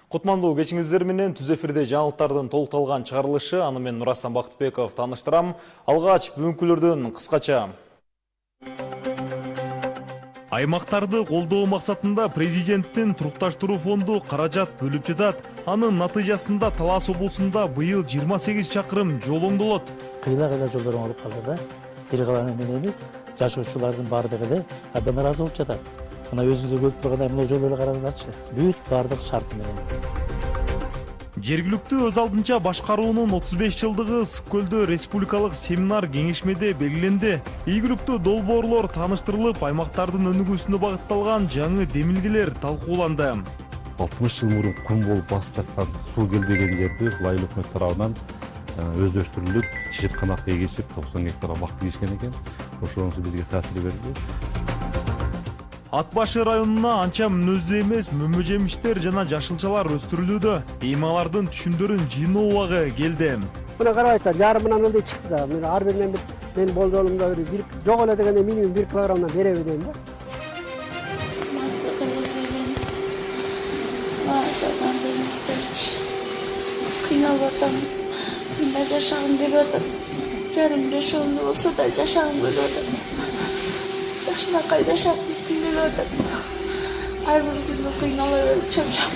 Кутмандуу кечиңиздер менен түз эфирде жаңылыктардын толукталган чыгарылышы, аны мен Нурасан Бактыбеков тааныштырам. Алгач бүгүнкүлөрдөн кыскача. Аймактарды колдоо максатында президенттин турукташтыруу фонду каражат бөлүп жатат. Анын натыйжасында Талас облусунда быйыл 28 чакырым жол оңдолот. Кыйла жолдор болуп калды да. Бир каланы менен эмес, жашоочулардын баардыгы эле абдан ыраазы болуп жатат. Мына өзүңүздөр көрүп тургандай мына жолдорду караңыздарчы. Бүт баардык шарты менен. Жергиликтүү өз алдынча башкаруунун 35 жылдыгы Сүккөлдө республикалык семинар кеңешмеде белгиленди. Ийгиликтүү долбоорлор тааныштырылып, аймактардын өнүгүүсүнө багытталган жаңы демилгелер талкууланды. 60 жыл мурун кум болуп басып жаткан суу келбеген жерди ылайык өкмөт тарабынан өздөштүрүлүп, чыжытканакка эгишип 90 гектар абак тийишкен экен. Ошонусу бизге таасир берди. Ат башы районуна анча мүнөздүү эмес мөмө жемиштер жана жашылчалар өстүрүлүүдө. Эймалардын түшүмдөрүн жыйноо убагы келди. Мына карабайсыздар, жарымынан ылдый чыкты да. Ар биринен мен болжолумда бир жок эле дегенде минимум 1 килограммдан береби дейм да. Кыйналып атам. Мен жашагым келип атат. Жарым жашоомду болсо да жашагым келип атат. Жакшынакай жашап келип атат. Ар бир күнү кыйнала берип чарчап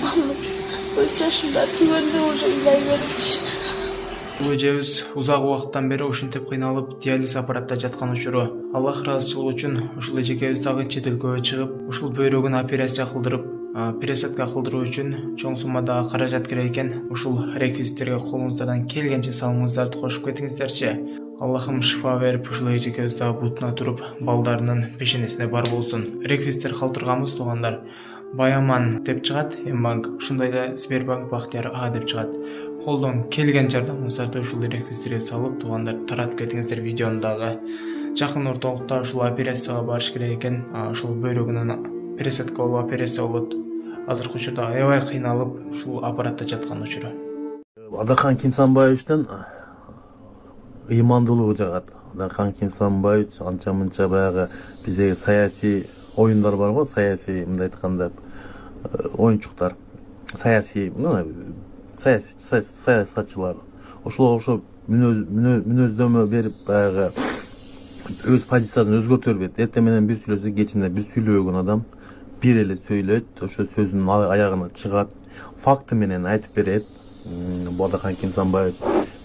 өз жашымда түгөндө уже ыйлай берипчи. Бул эжебиз узак убакыттан бери ушинтип кыйналып диализ аппаратта жаткан учуру. Аллах ыраазычылыгы үчүн ушул эжекебиз дагы чет өлкөгө чыгып, ушул бөйрөгүн операция кылдырып, пересадка кылдыруу үчүн чоң суммада каражат керек экен. Ушул реквизиттерге колуңуздардан келгенче салымыңыздарды кошуп кетиңиздерчи. Аллахым шифа берип, ушул эжекебиз дагы бутуна туруп, балдарынын пешенесине бар болсун. Реквизиттер калтырганбыз туугандар. Баяман деп чыгат, Эмбанк, ушундай да Сбербанк Бактияр А деп чыгат. Колдон келген жардамыңыздарды ушул реквизиттерге салып, туугандар таратып кетиңиздер видеону дагы. Жакын ортолукта ушул операцияга барыш керек экен. Ушул бөйрөгүнөн пересадка болуп операция болот. Азыркы учурда аябай кыйналып ушул аппаратта жаткан учуру. Адахан Кимсанбаевичтен ыймандуулугу жагат. Адахан Кимсанбаевич анча-мынча баягы биздеги саясий оюндар бар го, саясий мындай айтканда оюнчуктар, саясий саясатчылар. Ошо мүнөздөмө берип баягы өз позициясын өзгөртө бербейт. Эртең менен бир сүйлөсө, кечинде бир сүйлөбөгөн адам бир эле сөйлөйт, ошо сөзүнүн аягына чыгат, факты менен айтып берет. Адахан Кимсанбаев.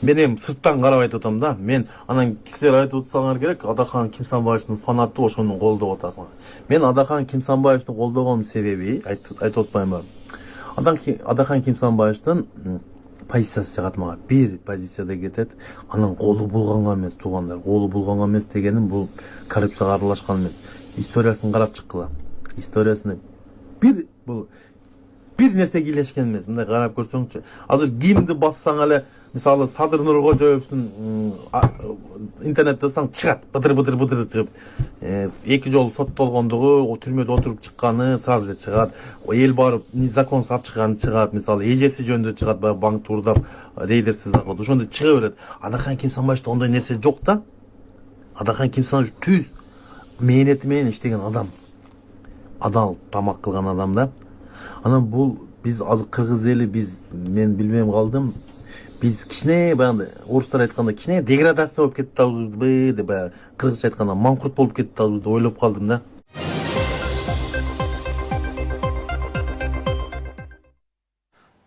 Мен эми сырттан карап айтып атам да. Мен анан силер айтып отсаңар керек, Адахан Кимсанбаевдин фанаты ошону колдоп атасыңар. Мен Адахан Кимсанбаевди колдогон себеби айтып атпаймынбы? Адахан Кимсанбаевдин позициясы жагат мага. Бир позицияда кетет, анан колу булганга эмес туугандар. Колу булганга эмес дегеним бул коррупцияга аралашкан эмес. Историясын карап чыккыла. Историясына бир нерсе кийлешкен эмес. Мындай карап көрсөңчү. Азыр кимди бассаң эле, мисалы Садыр Нуркожоевдун интернетте жазсаң чыгат. Быдыр чыгып. 2 жолу соттолгондугу, түрмөдө отуруп чыкканы сразу эле чыгат. Эл барып закон сап чыкканы чыгат. Мисалы эжеси жөнүндө чыгат, банк уурдап, рейдерсиз акылды. Ошондой чыга берет. Адахан Кимсанбаевде ондой нерсе жок да. Адахан Кимсанбаев түз мээнети менен иштеген адам. Адал тамак кылган адам да. Анан бул биз азыр кыргыз эли мен билбейм калдым. Биз кичине баягы орустар айтканда кичине деградация болуп кетти атабызбы деп баягы кыргызча айтканда маңкурт болуп кетти атабыз деп ойлоп калдым да.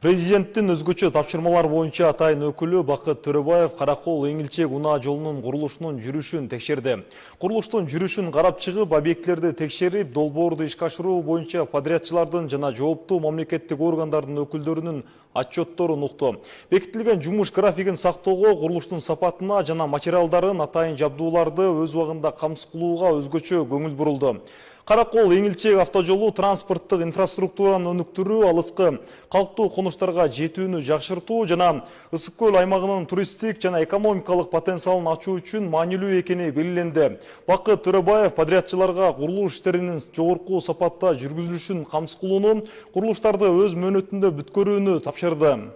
Президенттин өзгөчө тапшырмалар боюнча атайын өкүлү Бакыт Төрөбаев Каракол Эңилчек унаа жолунун курулушунун жүрүшүн текшерди. Курулуштун жүрүшүн карап чыгып, объектилерди текшерип, долбоорду ишке ашыруу боюнча подрядчылардын жана жооптуу мамлекеттик органдардын өкүлдөрүнүн отчетторун укту. Бекитилген жумуш графигин сактоого, курулуштун сапатына жана материалдарын, атайын жабдууларды өз убагында камсыз кылууга өзгөчө көңүл бурулду. Каракол Эңилчек автожолу транспорттук инфраструктураны өнүктүрүү, алыскы калктуу конуштарга жетүүнү жакшыртуу жана Ысык көл аймагынын туристтик жана экономикалык потенциалын ачуу үчүн маанилүү экени белгиленди. Бакыт Төрөбаев подрядчыларга курулуш иштеринин жогорку сапатта жүргүзүлүшүн камсыз кылууну, курулуштарды өз мөөнөтүндө бүткөрүүнү тапшырды.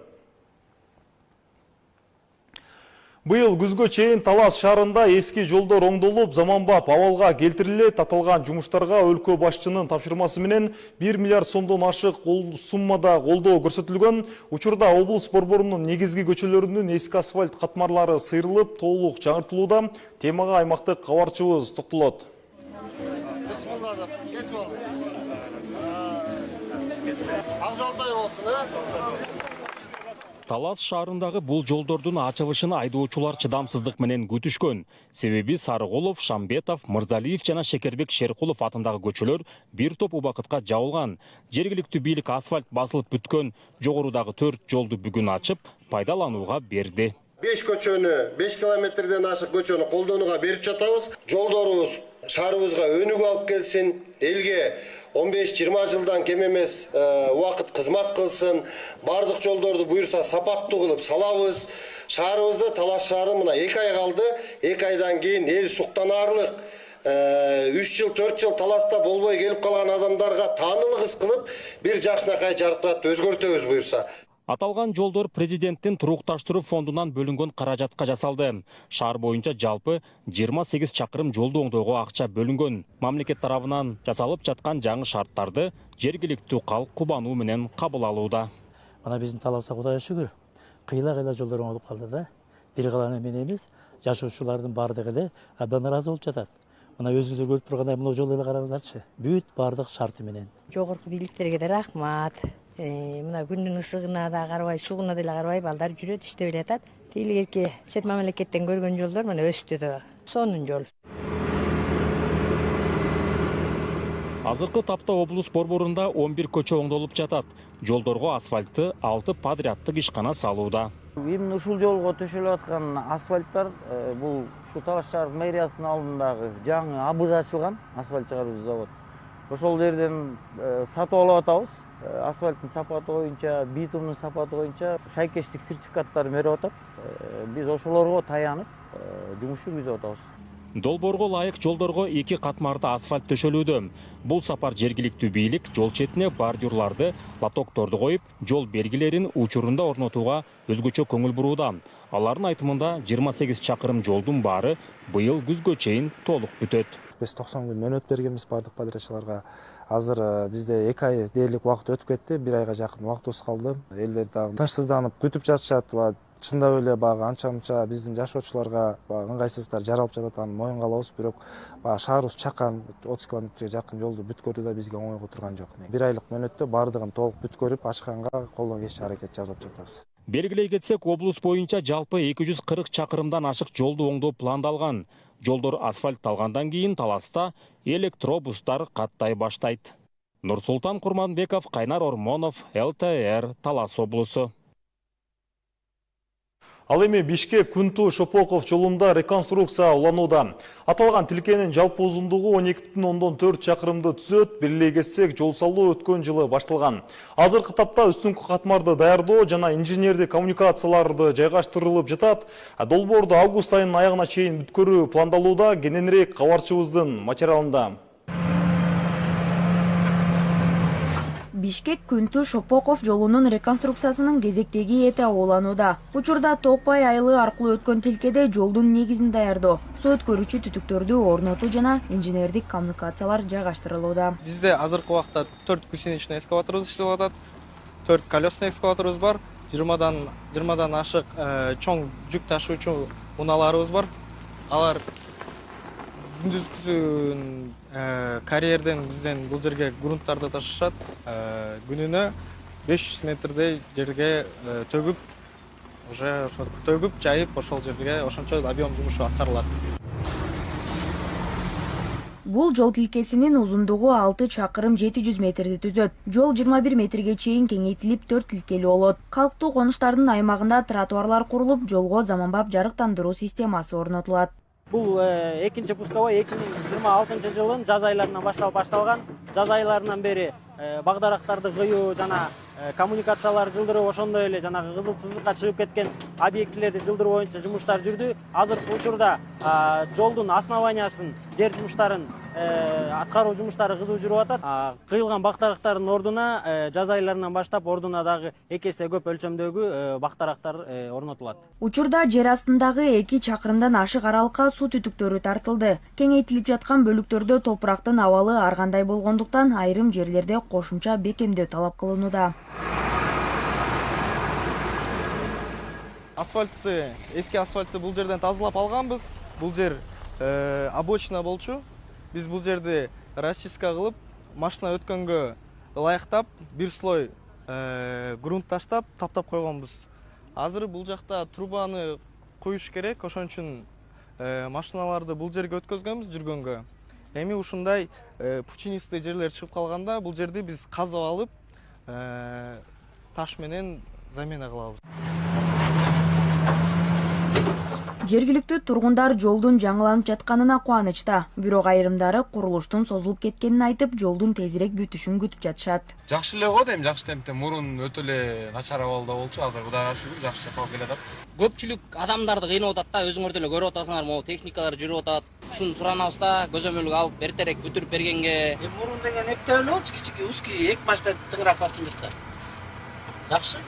Быйыл күзгө чейин Талас шаарында эски жолдор оңдолуп, заманбап абалга келтирилет. Аталган жумуштарга өлкө башчынын тапшырмасы менен 1 миллиард сомдон ашык суммада колдоо көрсөтүлгөн. Учурда облус борборунун негизги көчөлөрүнүн эски асфальт катмарлары сыйрылып, толук жаңыртылууда. Темага аймактык кабарчыбыз токтолот. Талас шаарындагы бул жолдордун ачылышын айдоочулар чыдамсыздык менен күтүшкөн. Себеби Сарыголов, Шамбетов, Мырзалиев жана Шекербек Шеркулов атындагы көчөлөр бир топ убакытка жабылган. Жергиликтүү бийлик асфальт басылып бүткөн жогорудагы 4 жолду бүгүн ачып, пайдаланууга берди. 5 көчөнү, 5 километрден ашык көчөнү колдонууга берип жатабыз. Жолдорубуз шаарыбызга өнүгүп алып келсин, элге 15-20 жылдан кем эмес убакыт кызмат кылсын. Бардык жолдорду буюрса сапаттуу кылып салабыз. Шаарыбызда Талас шаары мына 2 ай калды. 2 айдан кийин эл суктанаарлык 3 жыл, 4 жыл Таласта болбой келип калган адамдарга таанылык ис кылып, бир жакшынакай жаркыратты өзгөртөбүз буюрса. Аталган жолдор президенттин турукташтыруу фондунан бөлүнгөн каражатка жасалды. Шаар боюнча жалпы 28 чакырым жолду оңдоого акча бөлүнгөн. Мамлекет тарабынан жасалып жаткан жаңы шарттарды жергиликтүү калк кубануу менен кабыл алууда. Мына биздин Таласта Кудайга шүгүр, кыйла жолдор оңолуп калды да. Бир каланы мен эмес, жашоочулардын баардыгы эле абдан ыраазы болуп жатат. Мына өзүңүздөр көрүп тургандай мына жол эле караңыздарчы. Бүт баардык шарты менен. Жогорку бийликтерге да рахмат. Мына күндүн ысыгына да карабай, сууна деле карабай балдар жүрөт, иштеп жатат. Тийлерге чет мамлекеттен көргөн жолдор мына өстү да. Сонун жол. Азыркы тапта облус борборунда 11 көчө оңдолуп жатат. Жолдорго асфальтты 6 подряддык ишкана салууда. Эми ушул жолго төшөлүп аткан асфальттар бул ушу Талас шаар мэриясынын алдындагы жаңы абыз ачылган асфальт чыгаруу завод. Ошол жерден сатып алып атабыз. Асфальттын сапаты боюнча, битумдун сапаты боюнча шайкештик сертификаттарын берип атат. Биз ошолорго таянып жумуш жүргүзүп атабыз. Долбоорго ылайык жолдорго 2 катмарда асфальт төшөлүүдө. Бул сапар жергиликтүү бийлик жол четине бордюрларды, лотокторду коюп, жол белгилерин учурунда орнотууга өзгөчө көңүл бурууда. Алардын айтымында 28 чакырым жолдун баары быйыл күзгө чейин толук бүтөт. Biz 90 gün mönöt bergenmiz bardык подрядчыларга. Азыр бизде 2 ай дээрлик убакыт өтүп кетти, 1 айга жакын убактыбыз калды. Элдер дагы тынчсызданып күтүп жатышат. Чындап эле анча-мынча биздин жашоочуларга ыңгайсыздыктар жаралып жатат, аны моюнга алабыз. Бирок шаарыбыз чакан 30 километрге жакын жолду бүткөрүү да бизге оңойго турган жок. 1 айлык мөнөттө бардыгын толук бүткөрүп, ачканга колдон келишче аракет жасап жатабыз. Белгилей кетсек, облус боюнча жалпы 240 чакырымдан ашык жолду оңдоо пландалган. Жолдор асфальтталгандан кийин Таласта электробустар каттай баштайт. Нурсултан Курманбеков, Кайнар Ормонов, ЛТР, Талас облусу. Ал эми Бишкек Күнту Шопоков жолунда реконструкция уланууда. Аталган тилкенин жалпы узундугу 12,4 чакырымды түзөт. Бирлей кетсек, жол салуу өткөн жылы башталган. Азыркы тапта үстүнкү катмарды даярдоо жана инженердик коммуникацияларды жайгаштырылып жатат. Долбоорду август айынын аягына чейин бүткөрүү пландалууда. Кененирээк кабарчыбыздын материалында. Бишкек Күнту Шопоков жолунун реконструкциясынын кезектеги эти уланууда. Учурда Токпай айылы аркылуу өткөн тилкеде жолдун негизин даярдоо, суу өткөрүүчү түтүктөрдү орнотуу жана инженердик коммуникациялар жайгаштырылууда. Бизде азыркы убакта 4 гусеничный экскаваторубуз иштеп атат. 4 колесный экскаваторубуз бар. 20дан ашык чоң жүк ташуучу унааларыбыз бар. Алар күндүзгүсүн карьерден бизден бул жерге грунттарды ташышат. Күнүнө 500 метрдей жерге төгүп, уже төгүп, жайып, ошол жерге ошончо объем жумушу аткарылат. Бул жол тилкесинин узундугу 6 чакырым 700 метрди түзөт. Жол 21 метрге чейин кеңейтилип 4 тилкелүү болот. Калктуу конуштардын аймагында тротуарлар курулуп, жолго заманбап жарыктандыруу системасы орнотулат. Бул экинчи пусковой 2026 жылдын жаз айларынан башталган. Жаз айларынан бери багдарактарды кыюу жана коммуникациялар жылдыруу, ошондой эле жанагы кызыл сызыкка чыгып кеткен объектилерди жылдыруу боюнча жумуштар жүрдү. Азыркы учурда жолдун основаниясын, жер жумуштарын аткаруу жумуштары кызуу жүрүп атат. Кыйылган бактарактардын ордуна жаз айларынан баштап ордуна дагы 2 эсе көп өлчөмдөгү бактарактар орнотулат. Учурда жер астындагы 2 чакырымдан ашык аралыкка суу түтүктөрү тартылды. Кеңейтилип жаткан бөлүктөрдө топурактын абалы ар кандай болгондуктан айрым жерлерде кошумча бекемдөө талап кылынууда. Эски асфальтты бул жерден тазалап алганбыз. Бул жер обочина болчу. Биз бул жерди расчистка кылып, машина өткөнгө ылайыктап, бир слой грунт таштап, таптап койгонбуз. Азыр бул жакта трубаны коюш керек, ошон үчүн машиналарды бул жерге өткөзгөнбүз жүргөнгө. Эми ушундай пучинистый жерлер чыгып калганда, бул жерди биз казып алып, таш менен замена кылабыз. Жергиликтүү тургундар жолдун жаңыланып жатканына кубанычта, бирок айрымдары курулуштун созулуп кеткенин айтып, жолдун тезирээк бүтүшүн күтүп жатышат. Жакшы эле го дейм, жакшы темпте. Мурун өтө эле начар абалда болчу, азыр Кудайга шүгүр жакшы жасалып келатат. Көпчүлүк адамдарды кыйнап атат да, өзүңөр деле көрүп атасыңар, могу техникалар жүрүп атат. Ушуну суранабыз да, көзөмөлгө алып эртерээк бүтүрүп бергенге. Мурун деген эптеп эле болчу, кичике узкий эки башта тыңырап калдыңыз да. Жакшы.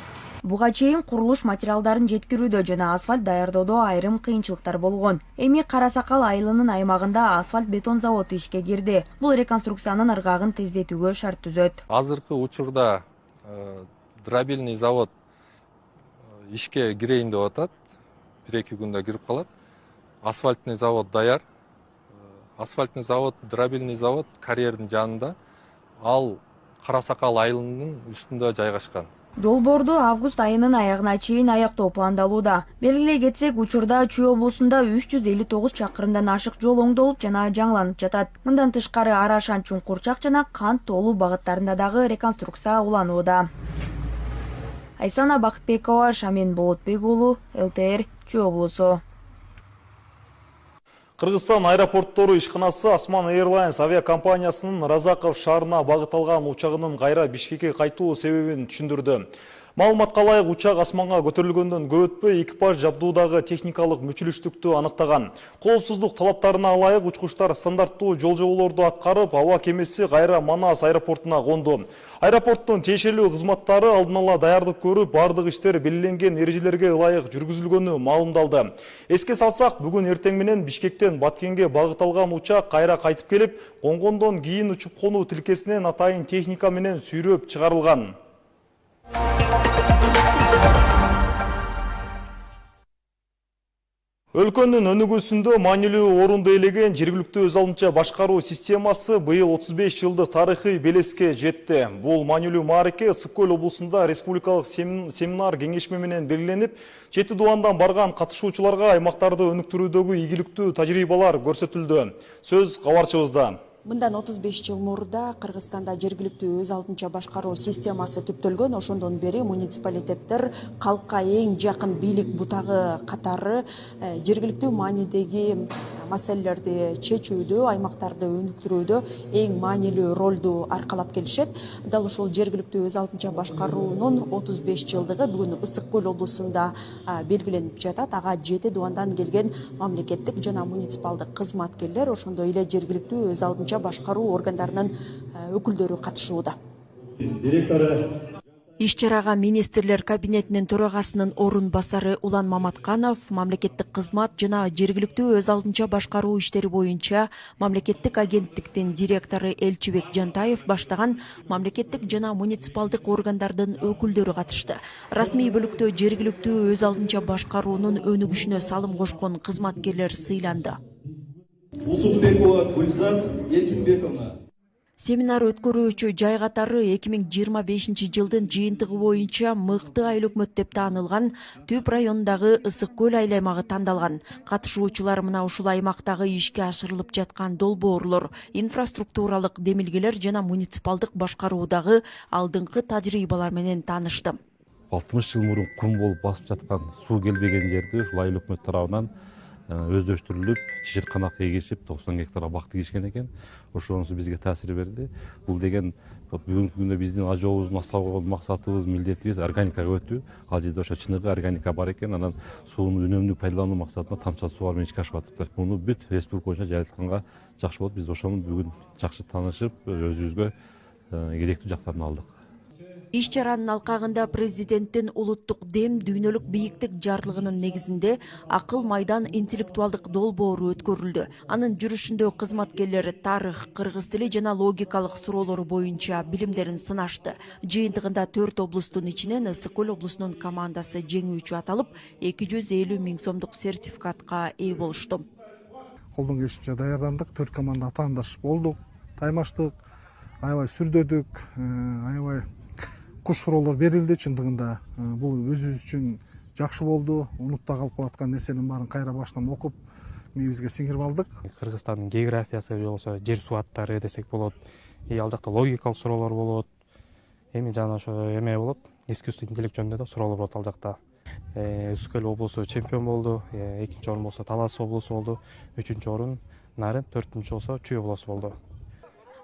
Буга чейин курулуш материалдарын жеткирүүдө жана асфальт даярдоодо айрым кыйынчылыктар болгон. Эми Кара Сакал айылынын аймагында асфальт бетон заводу ишке кирди. Бул реконструкциянын ыргагын тездетүүгө шарт түзөт. Азыркы учурда дробильный завод ишке кирейин деп атат. 1-2 күндө кирип калат. Асфальтный завод даяр. Асфальтный завод, дробильный завод карьердин жанында. Ал Кара Сакал айылынын үстүндө жайгашкан. Долбоорду август айынын аягына чейин аяктоо пландалууда. Белгилей кетсек, учурда Чүй облусунда 359 чакырымдан ашык жол оңдолуп жана жаңыланып жатат. Мындан тышкары Арашан Чуңкурчак жана Кант Тоолу багыттарында дагы реконструкция уланууда. Айсана Бакытбекова, Шамин Болотбек уулу, ЛТР, Чүй облусу. Кыргызстан аэропорттору ишканасы Осман Airlines авиакомпаниясынын Разаков шаарына багыт алган учагынын кайра Бишкекке кайтуу себебин түшүндүрдү. Маалыматка ылайык, учак асманга көтөрүлгөндөн көп өтпөй экипаж жабдуудагы техникалык мүчүлүштүктү аныктаган. Коопсуздук талаптарына ылайык учкучтар стандарттуу жол жоболорду аткарып, аба кемеси кайра Манас аэропортуна конду. Аэропорттун тиешелүү кызматтары алдын ала даярдык көрүп, бардык иштер белгиленген эрежелерге ылайык жүргүзүлгөнү маалымдалды. Эске салсак, бүгүн эртең менен Бишкектен Баткенге багыт алган учак кайра кайтып келип, конгондон кийин учуп конуу тилкесинен атайын техника менен сүйрөп чыгарылган. Өлкөнүн өнүгүүсүндө маанилүү орунду ээлеген жергиликтүү өз алдынча башкаруу системасы быйыл 35 жылдык тарыхый белеске жетти. Бул маанилүү маареке Ысык-Көл облусунда республикалык семинар кеңешме менен белгиленип, 7 дубандан барган катышуучуларга аймактарды өнүктүрүүдөгү ийгиликтүү тажрыйбалар көрсөтүлдү. Сөз кабарчыбызда. Мындан 35 жыл мурда Кыргызстанда жергиликтүү өз алдынча башкаруу системасы түптөлгөн. Ошондон бери муниципалитеттер калкка эң жакын бийлик бутагы катары жергиликтүү маанидеги маселелерди чечүүдө, аймактарды өнүктүрүүдө эң маанилүү ролду аркалап келишет. Дал ошол жергиликтүү өз алдынча башкаруунун 35 жылдыгы бүгүн Ысык-Көл облусунда белгиленип жатат. Ага 7 дубандан келген мамлекеттик жана муниципалдык кызматкерлер, ошондой эле жергиликтүү өз алдынча башкаруу органдарынын өкүлдөрү катышууда. Иш чарага министрлер кабинетинин төрагасынын орун басары Улан Маматканов, мамлекеттик кызмат жана жергиликтүү өз алдынча башкаруу иштери боюнча мамлекеттик агенттиктин директору Элчибек Жантаев баштаган мамлекеттик жана муниципалдык органдардын өкүлдөрү катышты. Расмий бөлүктө жергиликтүү өз алдынча башкаруунун өнүгүшүнө салым кошкон кызматкерлер сыйланды. Гүлзат Эркинбековна. Семинар өткөрүүчү жай катары 2025 жылдын жыйынтыгы боюнча мыкты айыл өкмөт деп таанылган Түп районундагы Ысык-Көл айыл аймагы тандалган. Катышуучулар мына ушул аймактагы ишке ашырылып жаткан долбоорлор, инфраструктуралык демилгелер жана муниципалдык башкаруудагы алдыңкы тажрыйбалар менен таанышты. 60 жыл мурун кум болуп басып жаткан суу келбеген жерди ушул айыл өкмөт тарабынан өздөштүрүлүп чычырканак эгишип 90 гектар бак тигишкен экен. Ошонусу бизге таасир берди. Бул деген бүгүнкү күндө биздин ажообуздун астап койгон максатыбыз, милдетибиз органикага өтүү. Ал жерде ошо чыныгы органика бар экен. Анан сууну үнөмдүү пайдалануу максатында тамча суу менен ишке ашып атыптыр. Муну бүт республика боюнча жайылтканга жакшы болот. Биз ошону бүгүн жакшы таанышып, өзүбүзгө керектүү жактарын алдык. Иш чаранын алкагында президенттин улуттук дем дүйнөлүк бийиктик жарлыгынын негизинде акыл майдан интеллектуалдык долбоору өткөрүлдү. Анын жүрүшүндө кызматкерлер тарых, кыргыз тили жана логикалык суроолору боюнча билимдерин сынашты. Жыйынтыгында 4 облустун ичинен Ысык Көл облусунун командасы жеңүүчү аталып, 250 000 сомдук сертификатка ээ болушту. Колдон келишинче даярдандык, 4 команда атаандаш болдук, таймаштык, аябай сүрдөдүк, аябай куш суроолор берилди. Чындыгында бул өзүбүз үчүн жакшы болду. Унутта калып калаткан нерсенин баарын кайра баштан окуп, миибизге сиңирип алдык. Кыргызстандын географиясы болсо жер суу аттары десек болот. Ал жакта логикалык суроолор болот. Эми жана ошо эме болот. Искусственный интеллект жөнүндө да суроолор болот ал жакта. Ысык Көл облусу чемпион болду. 2-нчи орун болсо Талас облусу болду. 3-нчү орун Нарын, 4-нчү болсо Чүй облусу болду.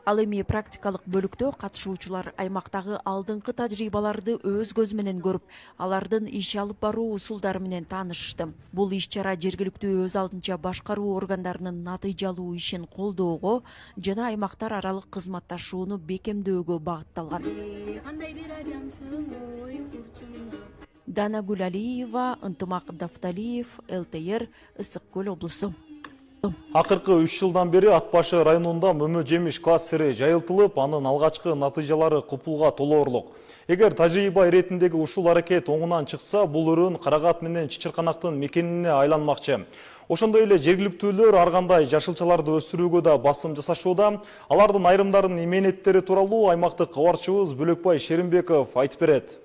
Ал эми практикалык бөлүктө катышуучулар аймактагы алдыңкы тажрыйбаларды өз көзү менен көрүп, алардын иш алып баруу усулдары менен таанышышты. Бул иш чара жергиликтүү өз алдынча башкаруу органдарынын натыйжалуу ишин колдоого жана аймактар аралык кызматташууну бекемдөөгө багытталган. Дана Гулалиева, Ынтымак Дафталиев, ЛТР, Ысык Көл облусу. Акыркы 3 жылдан бери Ат башы районунда мөмө жемиш кластери жайылтылып, анын алгачкы натыйжалары купулга толоорлук. Эгер тажрыйба иретиндеги ушул аракет оңунан чыкса, бул өрүн Карагат менен Чычырканактын мекенине айланмакчы. Ошондой эле жергиликтүүлөр ар кандай жашылчаларды өстүрүүгө да басым жасашууда. Алардын айрымдарынын именеттери тууралуу аймактык кабарчыбыз Бөлөкбай Шеримбеков айтып берет.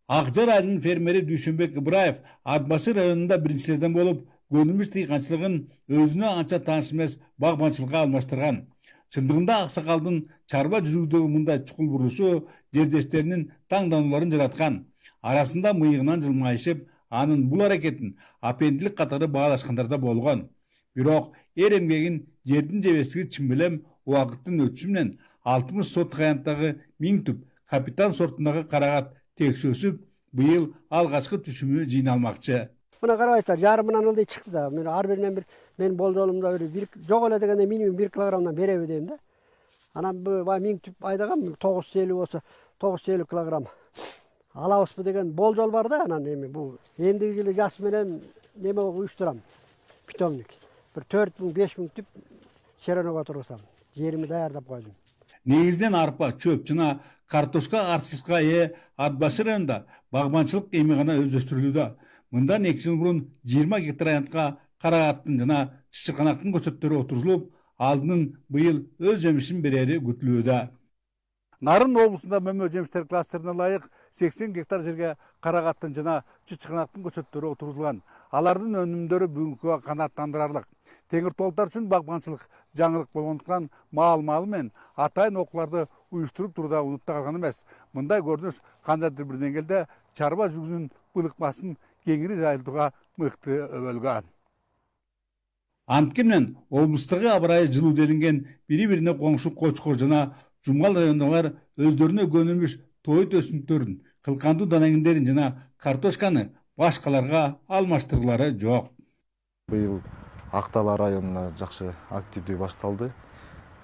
Акжар айылынын фермери Дүйшөнбек Ыбыраев Ат башы районунда биринчилерден болуп, көнүмүш тыйганчылыгын өзүнө анча тааныш эмес багбанчылыкка алмаштырган. Чындыгында аксакалдын чарба жүрүүдөгү мындай чукул бурушу жердештеринин таңданууларын жараткан. Арасында мыйыгынан жылмайышып, анын бул аракетин апендилик катары баалашкандар да болгон. Бирок эр эмгегин жердин жебестиги чын убакыттын өтүшү менен 60 соттук аянттагы 1000 түп капитан сортундагы карагат текши өсүп, быйыл алгачкы түшүмү жыйналмакчы. Мына карабайсыздар, жарымынан ылдый чыкты да. Мен ар биринен мен болжолумда бир жок эле дегенде минимум 1 килограммдан береби дейм да. Анан бу 1000 түп айдаган 950 болсо 950 килограмм алабызбы деген болжол бар да. Анан эми бу эндиги жылы жаз менен неме уюштурам. Питомник. Бир 4000-5000 түп черенок тургузсам, жерими даярдап койдум. Негизден арпа, чөп жана картошка артышка Ат башы районунда багбанчылык эми гана өздөштүрүлүүдө. Мындан 2 жыл мурун 20 гектар аянтка карагаттын жана Чычырканактын көчөттөрү отурулуп, алдынын быйыл өз жемишин берери күтүлүүдө. Нарын облусунда мөмө жемиштер кластерине ылайык 80 гектар жерге карагаттын жана Чычырканактын көчөттөрү отурулган. Алардын өнүмдөрү бүгүнкүгө канааттандырарлык. Теңир толуктар үчүн багбанчылык жаңылык болгондуктан маал-маалы менен атайын окууларды уюштуруп туруда унутта калган эмес. Мындай көрүнүш кандайдыр бир деңгээлде чарба жүгүнүн былыкмасын кеңири жайылтууга мыкты өбөлгөн. Анткенен облустагы абырайы жылуу делинген бири-бирине коңшу Кочкор жана Жумгал райондагылар өздөрүнө көнүмүш тойт өсүмдүктөрүн, кылкандуу данагиндерин жана картошканы башкаларга алмаштыргылары жок. Быйыл Актала районуна жакшы активдүү башталды.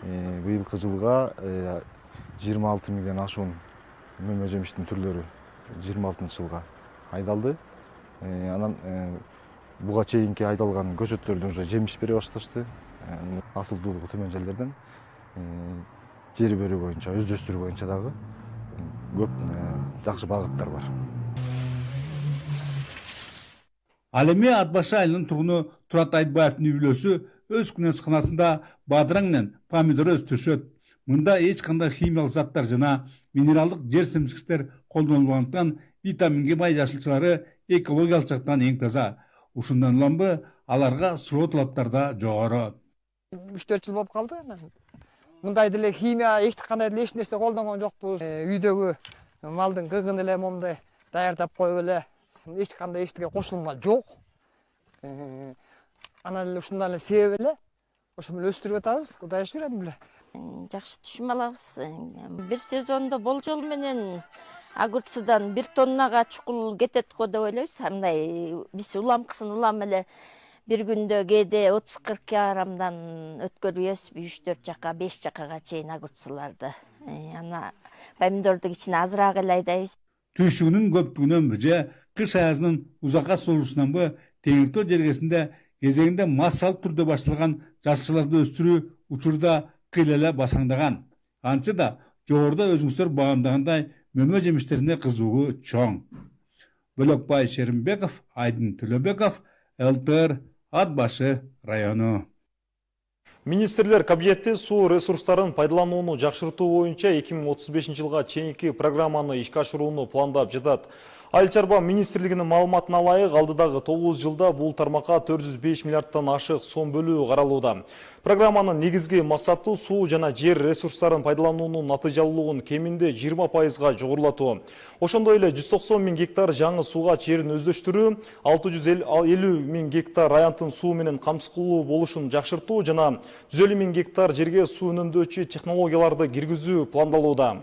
Быйылкы жылга 26 миңден ашуун мөмө жемиштин түрлөрү 26 жылга айдалды. Анан буга чейинки айдалган көчөттөрдөн уже жемиш бере башташты. Асылдуулугу төмөн жерлерден жер берүү боюнча, өздөштүрүү боюнча дагы көп жакшы багыттар бар. Ал эми Ат башы айылынын тургуну Турат Айтбаевдин үй бүлөсү өз күнөсканасында бадыраң менен помидор өстүрүшөт. Мында эч кандай химиялык заттар жана минералдык жер семизгичтер колдонулгандыктан витаминге бай жашылчалары экологиялык жактан эң таза. Ушундан улам аларга суроо талаптар да жогору. 3-4 жыл болуп калды. Мындай деле химия эч кандай деле эч нерсе колдонгон жокпуз. Үйдөгү малдын кыгын эле момундай даярдап коюп эле Эч кандай эчтеге кошулма жок. Анан эле ушундан эле себеп эле ошо менен өстүрүп атабыз. Кудайга шүгүр эле. Жакшы түшүнүп алабыз. Бир сезондо болжол менен огурцудан 1 тоннага чукул кетет го деп ойлойбуз. Мындай биз уламкысын улам эле bir күндө кээде 30-40 килограммдан өткөрүбүз, 3-4 жака, 5 жакага чейин огурцуларды. Ана помидорду кичине азыраак эле айдайбыз. Түйшүгүнүн көптүгүнөн же кыш аязынын узакка созулушунан Теңир Тоо жергесинде кезегинде массалык түрдө башталган жашчыларды өстүрүү учурда кыйла эле басаңдаган. Антча да жогоруда өзүңүздөр багамдагандай мөмө жемиштерине кызыгуу чоң. Бөлөкбай Шеримбеков, Айдын Төлөбеков, ЛТР, Ат башы району. Министрлер кабинети суу ресурстарын пайдаланууну жакшыртуу боюнча 2035 жылга чейинки программаны ишке ашырууну пландап жатат. Айыл чарба министрлигинин маалыматына ылайык, алдыдагы 9 жылда бул тармакка 405 миллиардтан ашык сом бөлүү каралууда. Программанын негизги максаты суу жана жер ресурстарын пайдалануунун натыйжалуулугун кеминде 20%га жогорулатуу. Ошондой эле 190 миң гектар жаңы сууга чейин өздөштүрүү, 650 миң гектар аянтын суу менен камсыз болушун жакшыртуу жана 150 миң гектар жерге суу үнөмдөөчү технологияларды киргизүү пландалууда.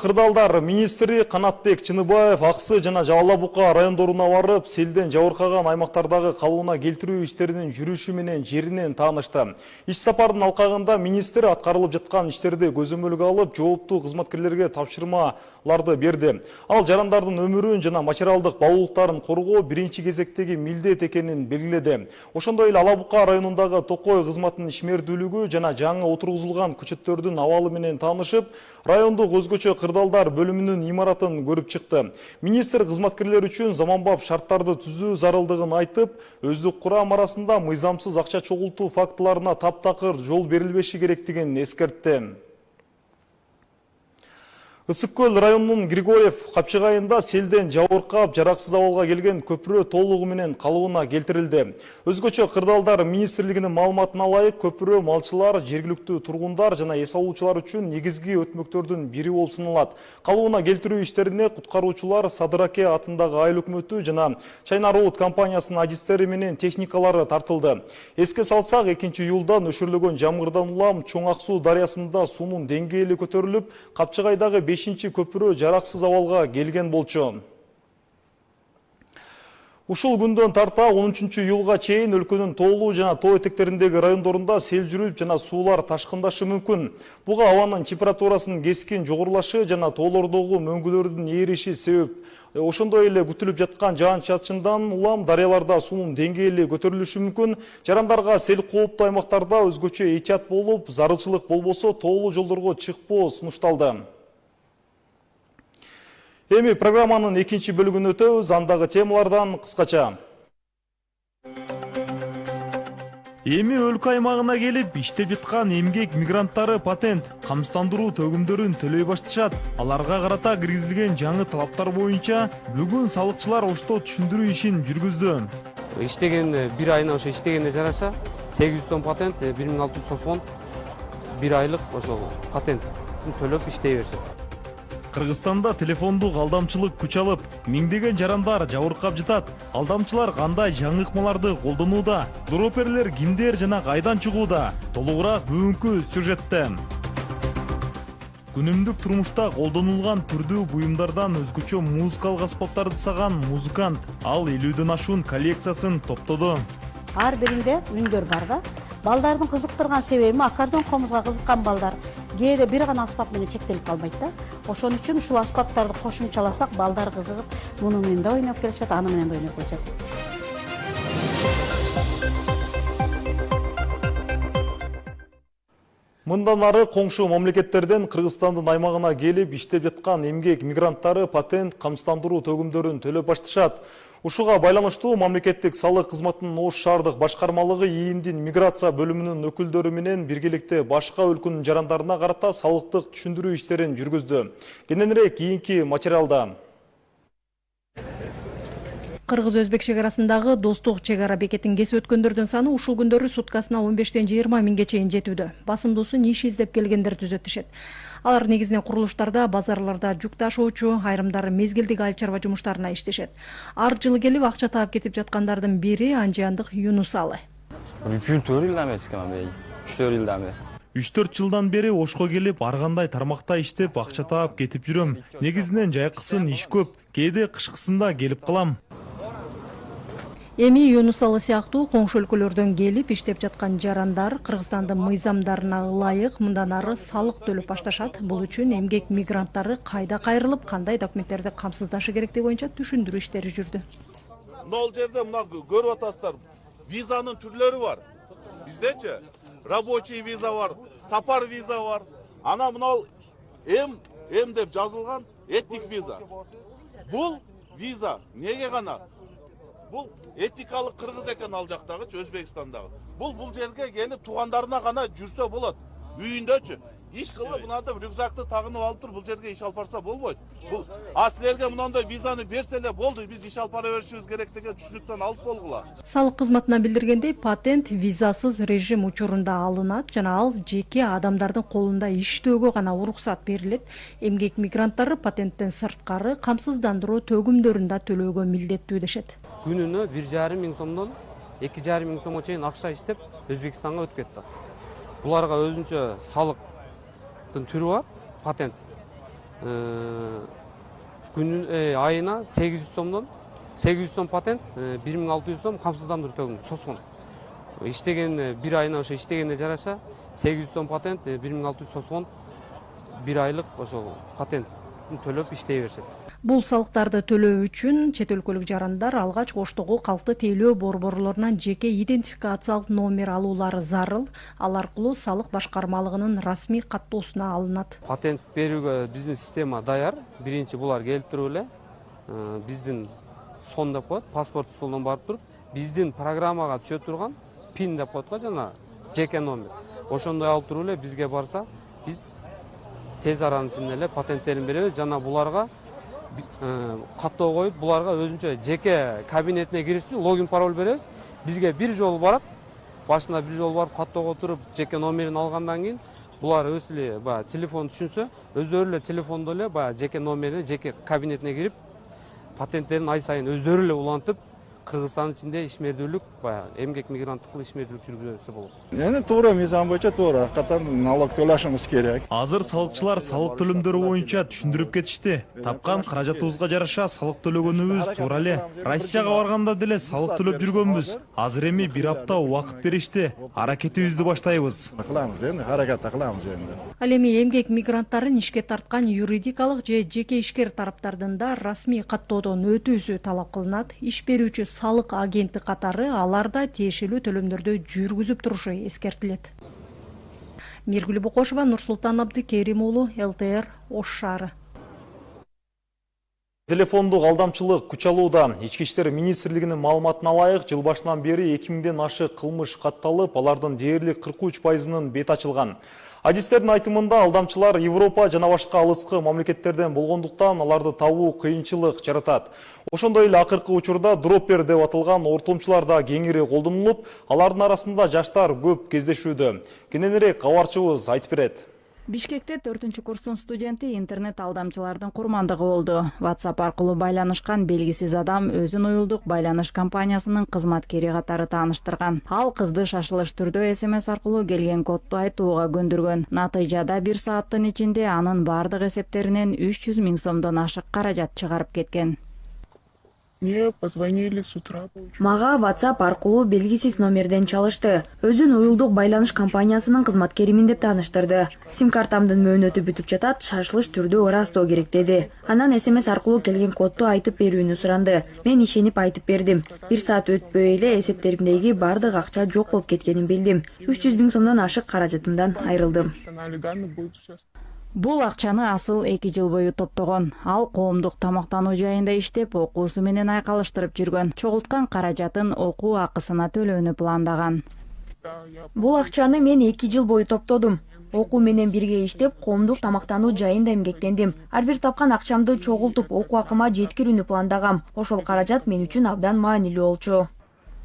Кырдаалдар министри Канатбек Чыныбаев Аксы жана Жалал Абука райондоруна барып, селден жабыркаган аймактардагы калыбына келтирүү иштеринин жүрүшү менен жеринен таанышты. Иш сапардын алкагында министр аткарылып жаткан иштерди көзөмөлгө алып, жооптуу кызматкерлерге тапшырмаларды берди. Ал жарандардын өмүрүн жана материалдык баалуулуктарын коргоо биринчи кезектеги милдет экенин белгиледи. Ошондой эле Алабука районундагы Токой кызматынын ишмердүүлүгү жана жаңы отургузулган көчөттөрдүн абалы менен таанышып, райондук өзгөчө кырдаалдар бөлүмүнүн имаратын көрүп чыкты. Министр кызматкерлер үчүн заманбап шарттарды түзүү зарылдыгын айтып, өздүк курам арасында мыйзамсыз акча чогултуу фактыларына таптакыр жол берилбеши керектигин эскертти. Ысык-Көл районунун Григорьев капчыгайында селден жабыркап, жараксыз абалга келген көпүрө толугу менен калыбына келтирилди. Өзгөчө кырдаалдар министрлигинин маалыматына ылайык, көпүрө малчылар, жергиликтүү тургундар жана эс алуучулар үчүн негизги өтмөктөрдүн бири болуп саналат. Калыбына келтирүү иштерине куткаруучулар Садыраке атындагы айыл өкмөтү жана Чайна Роуд компаниясынын адистери менен техникалары тартылды. Эске салсак, 2-июлда нөшөрлөгөн жамгырдан улам Чоң Ак Суу дарыясында суунун деңгээли көтөрүлүп, капчыгайдагы 5-чи көпүрө жараксыз абалга келген болчу. Ушул күндөн тарта 13-июлга чейин өлкөнүн тоолуу жана тоо этектериндеги райондорунда сел жүрүп жана суулар ташкындашы мүмкүн. Буга абанын температурасынын кескин жогорулашы жана тоолордогу мөңгүлөрдүн ээриши себеп. Ошондой эле күтүлүп жаткан жаан-чачындан улам дарыяларда суунун деңгээли көтөрүлүшү мүмкүн. Жарандарга сел кооптуу аймактарда өзгөчө этият болуп, зарылчылык болбосо тоолуу жолдорго чыкпоо сунушталды. Эми программанын 2-чи бөлүгүн өтөбүз, андагы темалардан кыскача. Эми өлкө аймагына келип иштеп жаткан эмгек мигранттары патент, камсыздандыруу төгүмдөрүн төлөй башташат. Аларга карата киргизилген жаңы талаптар боюнча бүгүн салыкчылар Ошто түшүндүрүү ишин жүргүздү. Иштеген бир айына ошо иштегенде жараша 800 сом патент, 1600 сом 1 айлык ошо патент төлөп иштей беришет. Кыргызстанда телефондук алдамчылык күч алып, миңдеген жарандар жабыркап жатат. Алдамчылар кандай жаңы ыкмаларды колдонууда? Дроперлер кимдер жана кайдан чыгууда? Толугураак бүгүнкү сюжетте. Күнүмдүк турмушта колдонулган түрдүү буюмдардан өзгөчө музыкалык аспаптарды саган музыкант ал 50ден ашуун коллекциясын топтоду. Ар биринде үндөр бар да. Балдардын кызыктырган себеби аккордеон комузга кызыккан балдар кээде бир гана аспап менен чектелип калбайт да. Ошон үчүн ушул аспаптарды кошумчаласак, балдар кызыгып, муну менен да ойноп келишет, аны менен да ойноп келишет. Мындан ары коңшу мамлекеттерден Кыргызстандын аймагына келип иштеп жаткан эмгек мигранттары патент, камсыздандыруу төгүмдөрүн төлөп башташат. Ушуга байланыштуу мамлекеттик салык кызматынын Ош шаардык башкармалыгы ИИМдин миграция бөлүмүнүн өкүлдөрү менен биргеликте башка өлкөнүн жарандарына карата салыктык түшүндүрүү иштерин жүргүздү. Кененирээк кийинки материалда. Кыргыз-Өзбек чек арасындагы достук чек ара бекетин кесип өткөндөрдүн саны ушул күндөрү суткасына 15-тен 20 миңге чейин жетүүдө. Басымдуусу иш издеп келгендер түзөтүшөт. Алар негизинен курулуштарда, базарларда жүк ташуучу, айрымдары мезгилдик айыл чарба жумуштарына иштешет. Ар жылы келип акча таап кетип жаткандардын бири Анжандык Юнус Алы. 3-4 жылдан бери Ошко келип, ар кандай тармакта иштеп, акча таап кетип жүрөм. Негизинен жайкысын иш көп, кээде кышкысында келип калам. Эми Юнус Алы сыяктуу коңшу өлкөлөрдөн келип иштеп жаткан жарандар Кыргызстандын мыйзамдарына ылайык мындан ары салык төлөп башташат. Бул үчүн эмгек мигранттары кайда кайрылып, кандай документтерди камсыздашы керектиги боюнча түшүндүрүү иштери жүрдү. Мына жерде мына көрүп атасыздар, визанын түрлөрү бар. Биздечи рабочий виза бар, сапар виза бар. Ана мына М деп жазылган этник виза. Бул виза неге гана? Бул этникалык кыргыз экен ал жактагычы, Өзбекстандагы. Бул жерге келип туугандарына гана жүрсө болот. Үйүндөчү. Иш кылып мынантип рюкзакты тагынып алып туруп бул жерге иш алып барса болбойт. Бул силерге мындай визаны берсе эле болду, биз иш алып бара беришибиз керек деген түшүнүктөн алыс болгула. Салык кызматына билдиргендей, патент визасыз режим учурунда алынат жана ал жеке адамдардын колунда иштөөгө гана уруксат берилет. Эмгек мигранттары патенттен сырткары камсыздандыруу төгүмдөрүн да төлөөгө милдеттүү дешет. Күнүнө 1,5 миң сомдон 2,5 миң сомго чейин акча иштеп Өзбекстанга өтүп кетти. Буларга өзүнчө салыктын түрү бар, патент. Айына 800 сомдон 800 сом патент, 1600 сом камсыздандыруу төгүмү соскон. Иштеген бир айына ошо иштегенде жараша 800 сом патент, 1600 соскон бир айлык ошол патенттин төлөп иштей беришет. Бул салыктарды төлөө үчүн чет өлкөлүк жарандар алгач Оштогу калкты тейлөө борборлорунан жеке идентификациялык номер алуулары зарыл. Ал аркылуу салык башкармалыгынын расмий каттоосуна алынат. Патент берүүгө биздин система даяр. Биринчи булар келип туруп эле биздин сон деп коет, паспорт столунан барып туруп, биздин программага түшө турган пин деп коет го, жана жеке номер. Ошондой алып туруп эле бизге барса, биз тез аранын ичинде эле патенттерин беребиз, жана буларга каттоо коюп, буларга өзүнчө жеке кабинетине кириш үчүн логин пароль беребиз. Бизге бир жолу барат, башында бир жолу барып каттоого туруп, жеке номерин алгандан кийин булар өзү эле баягы телефон түшүнсө, өздөрү эле телефондо эле баягы жеке номерине, жеке кабинетине кирип, патенттерин ай сайын өздөрү эле улантып, Кыргызстандын ичинде ишмердүүлүк, баягы эмгек мигранттык ишмердүүлүк жүргүзүлсө болот. Эми туура мыйзам боюнча туура, катан налог төлөшүбүз керек. Азыр салыкчылар салык төлөмдөрү боюнча түшүндүрүп кетишти. Тапкан каражатыбызга жараша салык төлөгөнүбүз туура эле. Россияга барганда деле салык төлөп жүргөнбүз. Азыр эми бир апта убакыт беришти. Аракетибизди баштайбыз. Кылабыз эми, аракет кылабыз эми. Ал эми эмгек мигранттарын ишке тарткан юридикалык же жеке ишкер тараптардын да расмий каттоодон өтүүсү талап кылынат. Иш берүүчү салык агенти катары аларда тиешелүү төлөмдөрдү жүргүзүп турушу эскертилет. Миргүл Бокошова, Нурсултан Абдыкерим уулу, ЛТР, Ош шаары. Телефондук алдамчылык күч алууда. Ички иштер министрлигинин маалыматына ылайык, жыл башынан бери 2000ден ашык кылмыш катталып, алардын дээрлик 43%-нын бети ачылган. Адистердин айтымында алдамчылар Европа жана башка алыскы мамлекеттерден болгондуктан аларды табуу кыйынчылык жаратат. Ошондой эле акыркы учурда дроппер деп аталган ортомчулар да кеңири колдонулуп, алардын арасында жаштар көп кездешүүдө. Кененирээк кабарчыбыз айтып берет. Бишкекте 4-курстун студенти интернет алдамчылардын курмандыгы болду. WhatsApp аркылуу байланышкан белгисиз адам өзүн уюлдук байланыш компаниясынын кызматкери катары тааныштырган. Ал кызды шашылыш түрдө SMS аркылуу келген кодду айтууга көндүргөн. Натыйжада 1 сааттын ичинде анын бардык эсептеринен 300 000 сомдон ашык каражат чыгарып кеткен. Мага WhatsApp аркылуу белгисиз номерден чалышты. Өзүн уюлдук байланыш компаниясынын кызматкеримин деп тааныштырды. Сим-картамдын мөөнөтү бүтүп жатат, шашылыш түрдө ырастоо керек деди. Анан SMS аркылуу келген кодду айтып берүүнү суранды. Мен ишенип айтып бердим. 1 саат өтпөй эле эсептеримдеги бардык акча жок болуп кеткенин билдим. 300 000 сомдон ашык каражатымдан айрылдым. Бул акчаны асыл 2 жыл бою топтогон. Ал коомдук тамактануу жайында иштеп, окуусу менен айкалыштырып жүргөн. Чогулткан каражатын окуу акысына төлөөнү пландаган. Бул акчаны мен 2 жыл бою топтодум. Окуу менен бирге иштеп, коомдук тамактануу жайында эмгектендим. Ар бир тапкан акчамды чогултуп, окуу акыма жеткирүүнү пландагам. Ошол каражат мен үчүн абдан маанилүү болчу.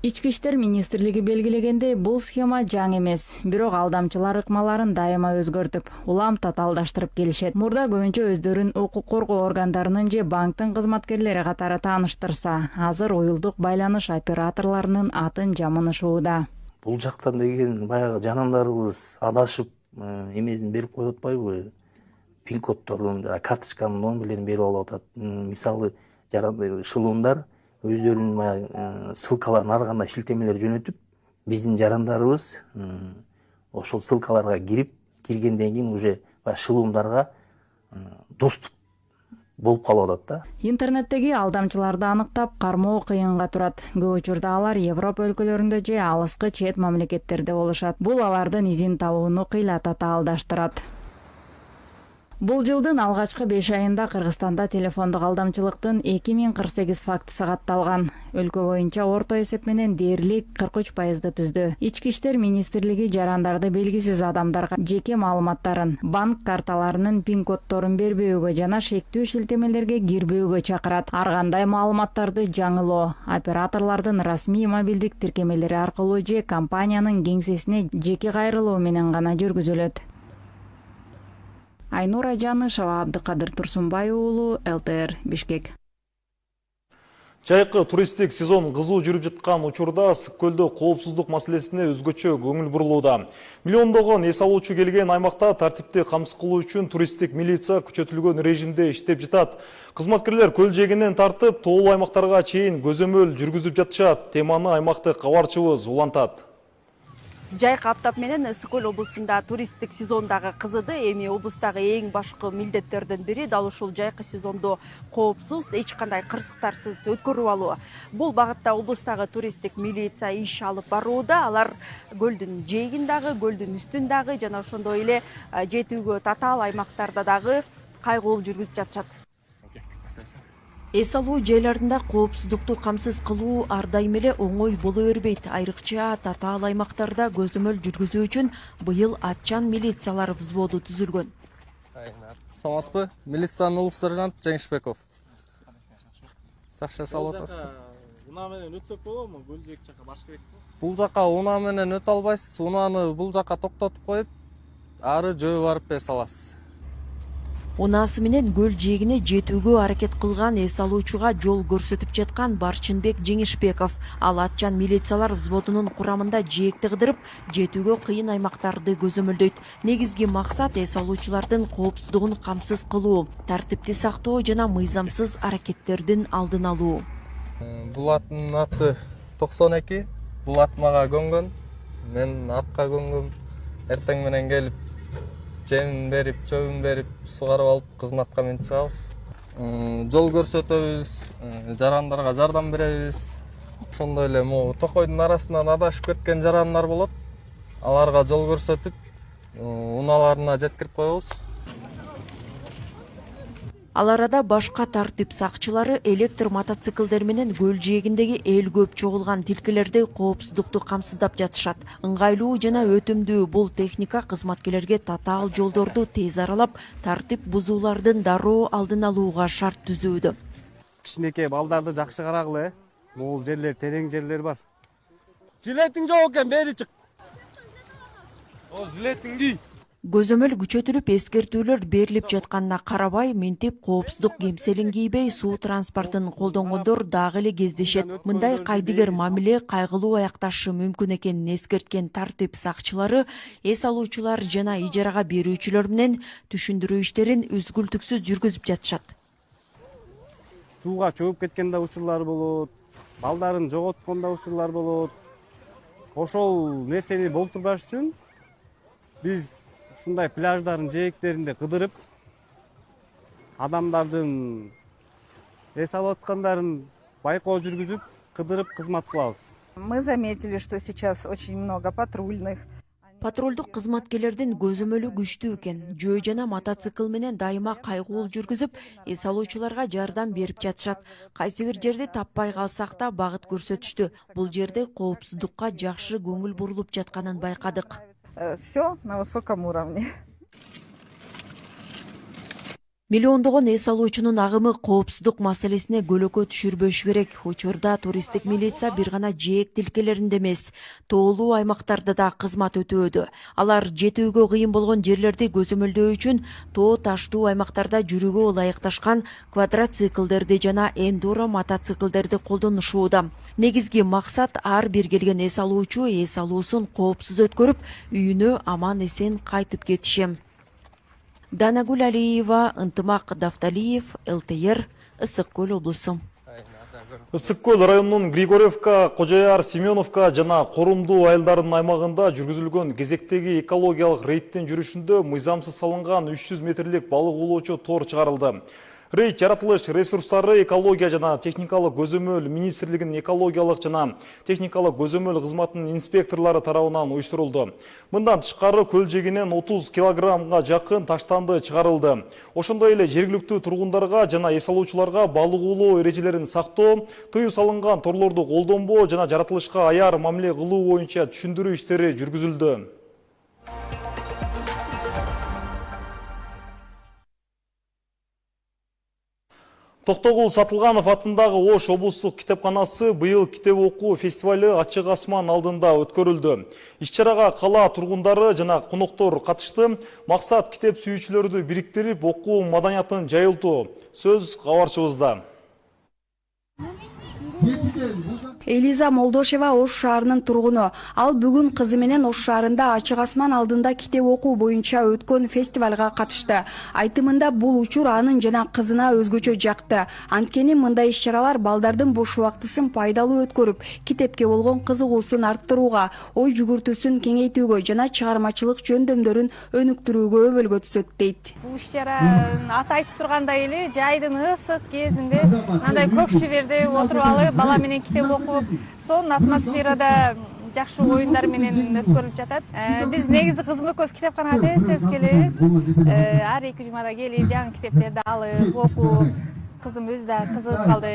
Ички иштер министрлиги белгилегендей, бул схема жаңы эмес. Бирок алдамчылар ыкмаларын дайыма өзгөртүп, улам татаалдаштырып келишет. Мурда көбүнчө өздөрүн укук коргоо органдарынын же банктын кызматкерлери катары тааныштырса, азыр уюлдук байланыш операторлорунун атын жамынышууда. Бул жактан деген баягы жанандарыбыз адашып эмесин берип коюп атпайбы? Пин коддорун, карточканын номерлерин берип алып атат. Мисалы, шылуундар өздөрүнүн ссылкаларын ар кандай шилтемелер жөнөтүп, биздин жарандарыбыз ошол ссылкаларга киргенден кийин уже шылуундарга доступ болуп калып атат да. Интернеттеги алдамчыларды аныктап кармоо кыйынга турат. Көп учурда алар Европа өлкөлөрүндө же алыскы чет мамлекеттерде болушат. Бул алардын изин табууну кыйлатата алдаштырат. Бул жылдын алгачкы 5 айында Кыргызстанда телефондук алдамчылыктын 2048 фактысы катталган. Өлкө боюнча орто эсеп менен дээрлик 43% түздү. Ички иштер министрлиги жарандарды белгисиз адамдарга жеке маалыматтарын, банк карталарынын пин коддорун бербөөгө жана шектүү шилтемелерге кирбөөгө чакырат. Ар кандай маалыматтарды жаңылоо операторлордун расмий мобилдик тиркемелери аркылуу же компаниянын кеңсесине жеке кайрылуу менен гана жүргүзүлөт. Айнура Жанышева, Абдыкадыр Турсунбай уулу, ЛТР, Бишкек. Жайкы туристтик сезон кызуу жүрүп жаткан учурда Ысык көлдө коопсуздук маселесине өзгөчө көңүл бурулууда. Миллиондогон эс алуучу келген аймакта тартипти камсыз кылуу үчүн туристтик милиция күчөтүлгөн режимде иштеп жатат. Кызматкерлер көл жээгинен тартып, тоолуу аймактарга чейин көзөмөл жүргүзүп жатышат. Теманы аймактык кабарчыбыз улантат. Жайкы аптап менен Ысык көл облусунда туристтик сезондагы кызыды. Эми облустагы эң башкы милдеттердин бири дал ушул жайкы сезонду коопсуз, эч кандай кырсыктарсыз өткөрүп алуу. Бул багытта облустагы туристтик милиция иш алып барууда. Алар көлдүн жээгин дагы, көлдүн үстүн дагы жана ошондой эле жетүүгө татаал аймактарда дагы кайгылуу жүргүзүп жатышат. Эс алуу жайларында коопсуздукту камсыз кылуу ар дайым эле оңой боло бербейт. Айрыкча татаал аймактарда көзөмөл жүргүзүү үчүн быйыл атчан милициялар взводу түзүлгөн. Саламатсызбы? Милициянын улук сержант Жеңишбеков. Сакча салып атасызбы? Унаа менен өтсөк болобу? Көл жээк жака баш керекпи? Бул жака унаа менен өтө албайсыз. Унааны бул жака токтотуп коюп, ары жөө барып эс аласыз. Унаасы менен көл жээгине жетүүгө аракет кылган эс алуучуга жол көрсөтүп жаткан Барчынбек Жеңишбеков. Ал атчан милициялар взводунун курамында жээгти кыдырып, жетүүгө кыйын аймактарды көзөмөлдөйт. Негизги максат эс алуучулардын коопсуздугун камсыз кылуу, тартипти сактоо жана мыйзамсыз аракеттердин алдын алуу. Бул аттын аты 92. Бул ат мага көнгөн. Мен атка көнгөм. Эртең менен келип жемин берип, чөбүн берип, сугарып алып кызматка минип чыгабыз. Жол көрсөтөбүз, жарандарга жардам беребиз. Ошондой эле могу токойдун арасынан адашып кеткен жарандар болот. Аларга жол көрсөтүп, унааларына жеткирип коебуз. Ал арада башка тартип сакчылары электр мотоциклдер менен көл жээгиндеги эл көп чогулган тилкелерди коопсуздукту камсыздап жатышат. Ыңгайлуу жана өтүмдүү бул техника кызматкерлерге татаал жолдорду тез аралап, тартип бузуулардын дароо алдын алууга шарт түзүүдө. Кичинекей балдарды жакшы карагыла, могул жерлер, терең жерлер бар. Жилетиң жок экен, бери чык. О, жилетиң ки. Көзөмөл күчөтүлүп, эскертүүлөр берилип жатканына карабай, ментип коопсуздук кемселин кийбей суу транспортун колдонгондор дагы эле кездешет. Мындай кайдыгер мамиле кайгылуу аякташы мүмкүн экенин эскерткен тартип сакчылары эс алуучулар жана ижарага берүүчүлөр менен түшүндүрүү иштерин үзгүлтүксүз жүргүзүп жатышат. Сууга чөгүп кеткен да учурлар болот, балдарын жоготкон да учурлар болот. Ошол нерсени болтурбаш үчүн биз ушундай пляждардын жээктеринде кыдырып, адамдардын эс алып аткандарын байкоо жүргүзүп, кыдырып кызмат кылабыз. Мы заметили, что сейчас очень много патрульных. Патрулдук кызматкерлердин көзөмөлү күчтүү экен. Жөө жана мотоцикл менен дайыма кайгуул жүргүзүп, эс алуучуларга жардам берип жатышат. Кайсы бир жерди таппай калсак да багыт көрсөтүштү. Бул жерде коопсуздукка жакшы көңүл бурулуп жатканын байкадык. все на высоком уровне. Миллиондогон эс алуучунун агымы коопсуздук маселесине көлөкө түшүрбөшү керек. Учурда туристтик милиция бир гана жээк тилкелеринде эмес, тоолуу аймактарда да кызмат өтөөдө. Алар жетүүгө кыйын болгон жерлерди көзөмөлдөө үчүн тоо таштуу аймактарда жүрүүгө ылайыкташкан квадроциклдерди жана эндуро мотоциклдерди колдонушууда. Негизги максат ар бир келген эс алуучу эс алуусун коопсуз өткөрүп, үйүнө аман эсен кайтып кетиши. Данагүл Алиева, Ынтымак Дафталиев, ЛТР, Ысык Көл облусу. Ысык Көл районунун Григорьевка, Кожояр, Семеновка жана Корумдуу айылдарынын аймагында жүргүзүлгөн кезектеги экологиялык рейдтин жүрүшүндө мыйзамсыз салынган 300 метрлик балык улоочу тор чыгарылды. Рейд жаратылыш ресурстары экология жана техникалык көзөмөл министрлигинин экологиялык жана техникалык көзөмөл кызматынын инспекторлору тарабынан уюштурулду. Мындан тышкары көл жегинен 30 килограммга жакын таштанды чыгарылды. Ошондой эле жергиликтүү тургундарга жана эс алуучуларга балык улоо эрежелерин сактоо, тыюу салынган торлорду колдонбоо жана жаратылышка аяр мамиле кылуу боюнча түшүндүрүү иштери жүргүзүлдү. Токтогул Сатылганов атындагы Ош облустук китепканасы быйыл китеп окуу фестивалы ачык асман алдында өткөрүлдү. Иш-чарага кала тургундары жана коноктор катышты. Максат китеп сүйүүчүлөрдү бириктирип, окуу маданиятын жайылтуу. Сөз кабарчыбызда. Элиза Молдошева Ош шаарынын тургуну. Ал бүгүн кызы менен Ош шаарында ачык асман алдында китеп окуу боюнча өткөн фестивалга катышты. Айтымында бул учур анын жана кызына өзгөчө жакты. Анткени мындай иш-чаралар балдардын бош убактысын пайдалуу өткөрүп, китепке болгон кызыгуусун арттырууга, ой жүгүртүүсүн кеңейтүүгө жана чыгармачылык жөндөмдөрүн өнүктүрүүгө өбөлгө түзөт дейт. Бул иш-чара ата айтып тургандай эле жайдын ысык кезинде мындай көк шиберде отуруп алып, бала менен китеп окуп, сонун атмосферада жакшы оюндар менен өткөрүлүп жатат. Биз негизи кызым экөөбүз китепканага тез келебиз. Ар 2 жумада келип, жаңы китептерди алып, окуп, кызым өзү да кызыгып калды.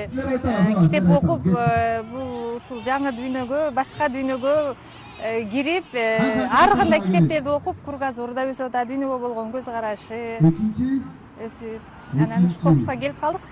Китеп окуп, бул ушул жаңы дүйнөгө, башка дүйнөгө кирип, ар кандай китептерди окуп, кругозору да өсүп атат, дүйнөгө болгон көз карашы өсүп, анан ушул корпуска келип калдык.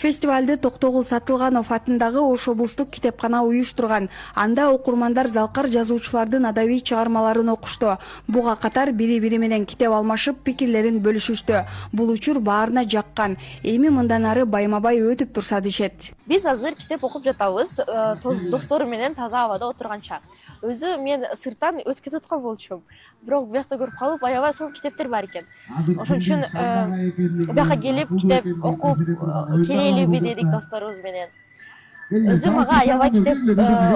Фестивалды Токтогул Сатылганов атындагы Ош облустук китепкана уюштурган. Анда окурмандар залкар жазуучулардын адабий чыгармаларын окушту. Буга катар бири-бири менен китеп алмашып, пикирлерин бөлүшүштү. Бул учур баарына жаккан. Эми мындан ары байма-бай өтүп турса дешет. Биз азыр китеп окуп жатабыз, достору менен таза абада отурганча. Өзү мен сырттан өтүп кетип аткан болчумун. Бирок биякта көрүп калып, аябай сонун китептер бар экен. Ошон үчүн бияка келип китеп окуп келелиби дедик досторубуз менен. Өзү мага аябай китеп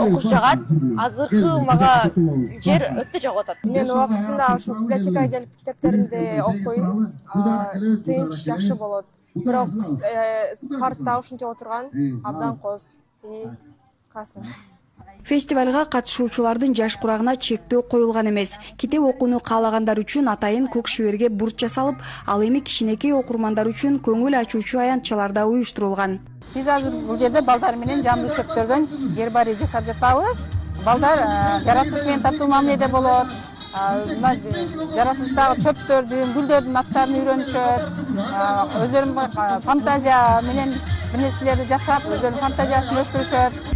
окуш жагат. Азыркы мага жер өтө жагып атат. Мен убактында ошо библиотекага келип китептеримди окуйм. Тынч, жакшы болот. Бирок паркта ушунча отурган абдан кооз. Касын. Фестивалга катышуучулардын жаш курагына чектөө коюлган эмес. Китеп окууну каалагандар үчүн атайын көк шиберге бурч жасалып, ал эми кичинекей окурмандар үчүн көңүл ачуучу аянтчалар да уюштурулган. Биз азыр бул жерде балдар менен жамбыл чөптөрдөн гербарий жасап жатабыз. Балдар жаратылыш менен татуу мамиледе болот. Жаратылыштагы чөптөрдүн, гүлдөрдүн аттарын үйрөнүшөт. Өздөрүнүн фантазия менен бир нерселерди жасап, өздөрүнүн фантазиясын өстүрүшөт.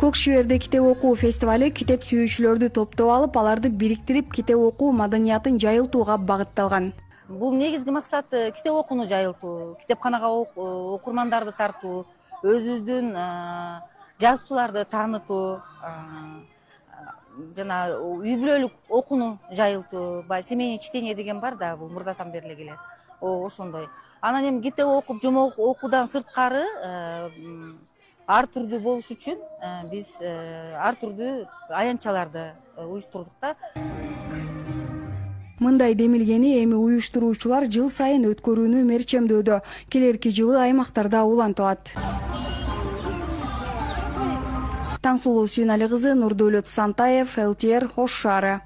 Көк шиберде китеп окуу фестивалы китеп сүйүүчүлөрдү топтоп алып, аларды бириктирип, китеп окуу маданиятын жайылтууга багытталган. Бул негизги максат китеп окууну жайылтуу, китепканага окурмандарды тартуу, өзүбүздүн жазуучуларды таанытуу, жана үй бүлөлүк окууну жайылтуу. Семейное чтение деген бар да, бул мурдатан бери эле келет. Ошондой. Анан эми китеп окуп, жомок окуудан сырткары ар түрдүү болуш үчүн биз ар түрдүү аянтчаларды уюштурдук да. Мындай демилгени эми уюштуруучулар жыл сайын өткөрүүнү мерчемдөөдө. Келерки жылы аймактарда улантылат. Таңсулуу Сүйүнали кызы, Нурдөлөт Сантаев, ЛТР, Ош шаары.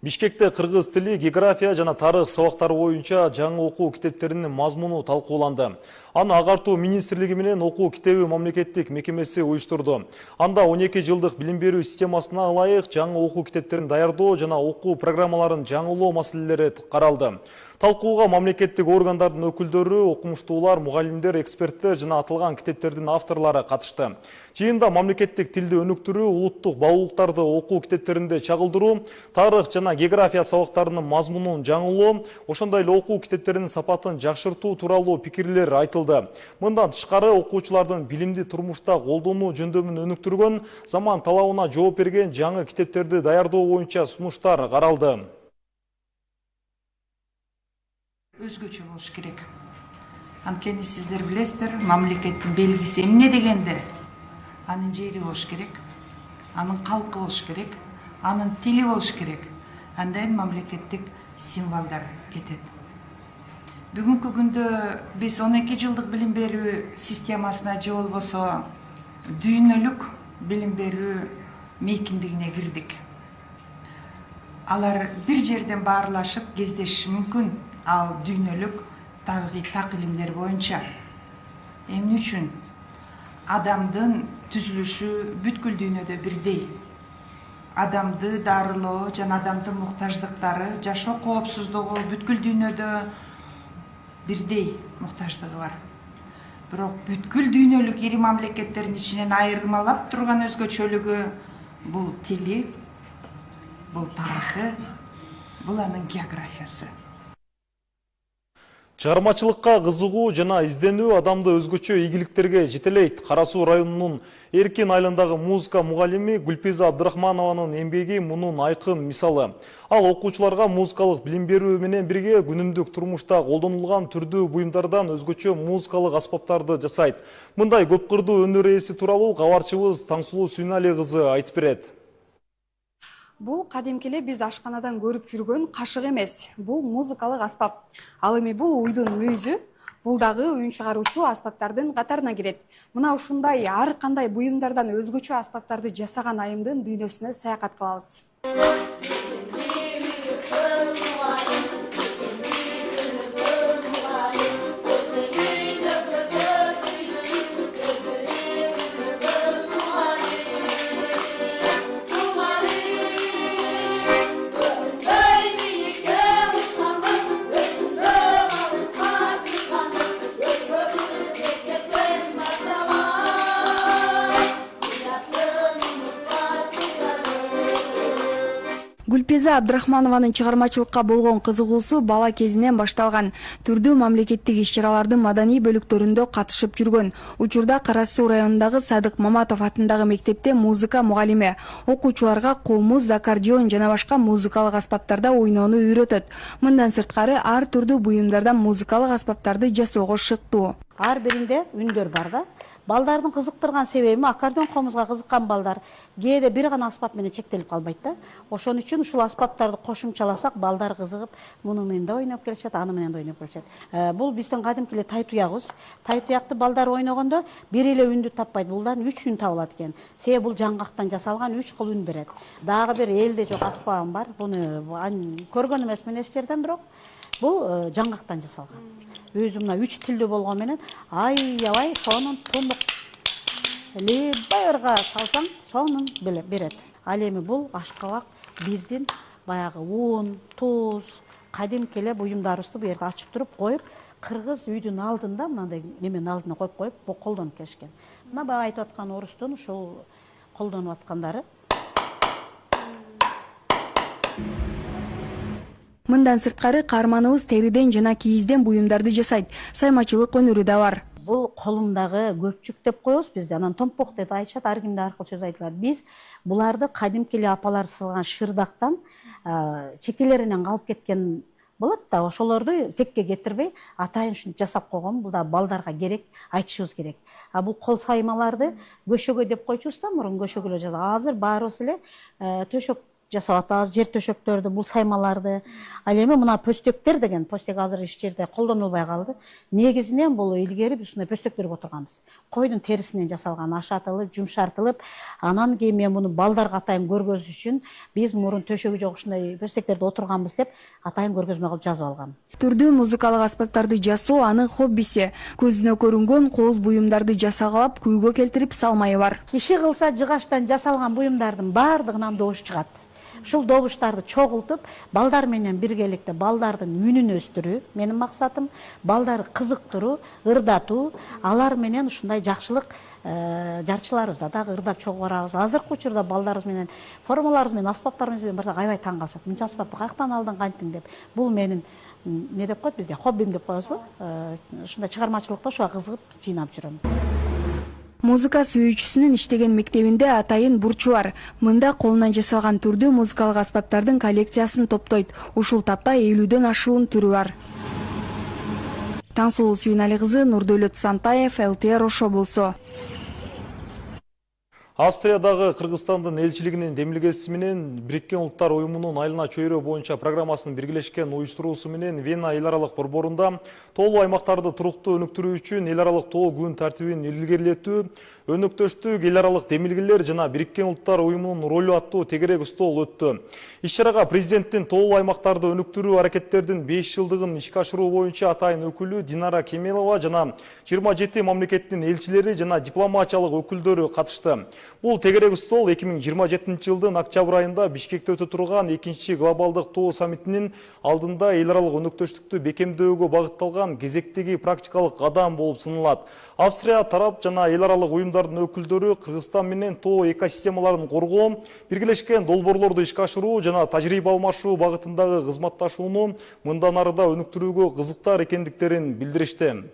Бишкекте кыргыз тили, география жана тарых сабактары боюнча жаңы окуу китептеринин мазмуну талкууланды. Аны Агартуу министрлиги менен окуу китеби мамлекеттик мекемеси уюштурду. Анда 12 жылдык билим берүү системасына ылайык жаңы окуу китептерин даярдоо жана окуу программаларын жаңылоо маселелери каралды. Талкууга мамлекеттик органдардын өкүлдөрү, окумуштуулар, мугалимдер, эксперттер жана атылган китептердин авторлору катышты. Жыйында мамлекеттик тилди өнүктүрүү, улуттук баалуулуктарды окуу китептеринде чагылдыруу, тарых жана география сабактарынын мазмунун жаңылоо, ошондой эле окуу китептеринин сапатын жакшыртуу тууралуу пикирлер айтылды. Мындан тышкары окуучулардын билимди турмушта колдонуу жөндөмүн өнүктүргөн, заман талабына жооп берген жаңы китептерди даярдоо боюнча сунуштар каралды. Өзгөчө болуш керек. Анткени сиздер билесиздер, мамлекеттин белгиси эмне дегенде анын жери болуш керек, анын калкы болуш керек, анын тили болуш керек. Андан мамлекеттик символдар кетет. Бүгүнкү күндө биз 12 жылдык билим берүү системасына же болбосо дүйнөлүк билим берүү мейкиндигине кирдик. Алар бир жерден баарлашып кездешиши мүмкүн. Ал дүйнөлүк табигый такилимдер боюнча. Эмне үчүн? Адамдын түзүлүшү бүткүл дүйнөдө бирдей. Адамды дарылоо жана адамдын муктаждыктары, жашоо коопсуздугу бүткүл дүйнөдө бирдей муктаждыгы бар. Бирок бүткүл дүйнөлүк ири мамлекеттердин ичинен айырмалап турган өзгөчөлүгү бул тили, бул тарыхы, бул анын географиясы. Чыгармачылыкка кызыгуу жана изденүү адамды өзгөчө ийгиликтерге жетелейт. Кара Суу районунун Эркин айылындагы музыка мугалими Гүлпиза Абдрахманованын эмгеги мунун айкын мисалы. Ал окуучуларга музыкалык билим берүү менен бирге күнүмдүк турмушта колдонулган түрдүү буюмдардан өзгөчө музыкалык аспаптарды жасайт. Мындай көп кырдуу өнөр ээси тууралуу кабарчыбыз Таңсулуу Сүйнали кызы айтып берет. Бул кадимки эле биз ашканадан көрүп жүргөн кашык эмес, бул музыкалык аспап. Ал эми бул уйдун мүйүзү, бул дагы үн чыгаруучу аспаптардын катарына кирет. Мына ушундай ар кандай буюмдардан өзгөчө аспаптарды жасаган айымдын дүйнөсүнө саякат кылабыз. Гүлпиза Абдрахманованын чыгармачылыкка болгон кызыгуусу бала кезинен башталган. Түрдүү мамлекеттик иш-чаралардын маданий бөлүктөрүндө катышып жүргөн. Учурда Кара Суу районундагы Садык Маматов атындагы мектепте музыка мугалими. Окуучуларга комуз, аккордеон жана башка музыкалык аспаптарда ойноону үйрөтөт. Мындан сырткары ар түрдүү буюмдардан музыкалык аспаптарды жасоого шыктуу. Ар биринде үндөр бар да. Балдардын кызыктырган себеби аккордеон комузга кызыккан балдар кээде бир гана аспап менен чектелип калбайт да. Ошон үчүн ушул аспаптарды кошумчаласак балдар кызыгып, муну менен да ойноп келишет, аны менен да ойноп келишет. Бул биздин кадимки эле тай туягыбыз. Тай туякты балдар ойногондо бир эле үндү таппайт, булдан 3 үн табылат экен. Себеби бул жаңгактан жасалган 3 кыл үн берет. Дагы бир элде жок аспабым бар. Буну көргөн эмесмин эч жерден, бирок бул жаңгактан жасалган. Өзү мына 3 тилдүү болгон менен аябай сонун тумук лебайырга салсаң сонун берет. Ал эми бул ашкабак биздин баягы un, туз, кадимки эле буюмдарыбызды бу жерде ачып туруп коюп, кыргыз үйдүн алдында мындай неменин алдына коюп бу колдонуп келишкен. Мына бага айтып аткан орустун ушул колдонуп аткандары. Мындан сырткары каарманыбыз териден жана кийизден буюмдарды жасайт. Саймачылык өнөрү да бар. Бул колумдагы көпчүк деп коебуз бизде, анан томпок деп айтышат, ар кимде ар кыл сөз айтылат. Биз буларды кадимки эле апалар сылган шырдактан чекелеринен калып кеткен болот да, ошолорду текке кетирбей атайын ушинтип жасап койгон. Бул да балдарга керек, айтышыбыз керек. Бул кол саймаларды көшөгө деп койчубуз да, мурун көшөгөлөр жаза. Азыр баарыбыз эле төшөк жасап атабыз, жер төшөктөрдү, бул саймаларды. Ал эми мына пөстөктөр деген, пөстөк азыр эч жерде колдонулбай калды. Негизинен бул илгери биз ушундай пөстөктөр отурганбыз. Койдун терисинен жасалган, ашатылып, жумшартылып, анан кийин мен муну балдарга атайын көргөзүш үчүн биз мурун төшөгү жок ушундай пөстөктөрдө отурганбыз деп атайын көргөзмө кылып жазып алгам. Түрдүү музыкалык аспаптарды жасоо анын хоббиси. Көзүнө көрүнгөн кооз буюмдарды жасагалап, күйгө келтирип салмайы бар. Киши кылса жыгачтан жасалган буюмдардын баардыгынан добуш чыгат. Ушул добуштарды чогултуп, балдар менен биргеликте балдардын үнүн өстүрүү менин максатым, балдарды кызыктыруу, ырдатуу, алар менен ушундай жакшылык жарчыларыбызда дагы ырдап чогуу барабыз. Азыркы учурда балдарыбыз менен, формаларыбыз менен, аспаптарыбыз менен барсак аябай таң калышат. Мынча аспапты каяктан алдың, кантиң деп. Бул менин не деп коет бизде, хоббим деп коебузбу? Ушундай чыгармачылыкта ошого кызыгып жыйнап жүрөм. Музыка сүйүүчүсүнүн иштеген мектебинде атайын бурчу бар. Мында колунан жасалган түрдүү музыкалык аспаптардын коллекциясын топтойт. Ушул тапта 50дөн ашуун түрү бар. Таңсулуу Сүйүнали кызы, Нурдөөлөт Сантаев, ЛТР Ош облусу. Австриядагы Кыргызстандын элчилигинин демилгеси менен Бириккен Улуттар уюмунун айлана чөйрө боюнча программасынын биргелешкен уюштуруусу менен Вена эл аралык борборунда тоолуу аймактарды туруктуу өнүктүрүү үчүн эл аралык тоо күн тартибин илгерилетүү, өнөктөштүк, эл аралык демилгелер жана Бириккен Улуттар уюмунун ролу аттуу тегерек стол өттү. Иш-чарага президенттин тоолуу аймактарды өнүктүрүү аракеттердин 5 жылдыгын ишке ашыруу боюнча атайын өкүлү Динара Кемелова жана 27 мамлекеттин элчилери жана дипломатиялык өкүлдөрү катышты. Бул тегерек стол 2027 жылдын октябрь айында Бишкекте өтө турган 2-чи глобалдык тоо саммитинин алдында эл аралык өнөктөштүктү бекемдөөгө багытталган кезектеги практикалык кадам болуп саналат. Австрия тарап жана эл аралык уюмдардын өкүлдөрү Кыргызстан менен тоо экосистемаларын коргоо, биргелешкен долбоорлорду ишке ашыруу жана тажрыйба алмашуу багытындагы кызматташууну мындан ары да өнүктүрүүгө кызыктар экендиктерин билдиришти.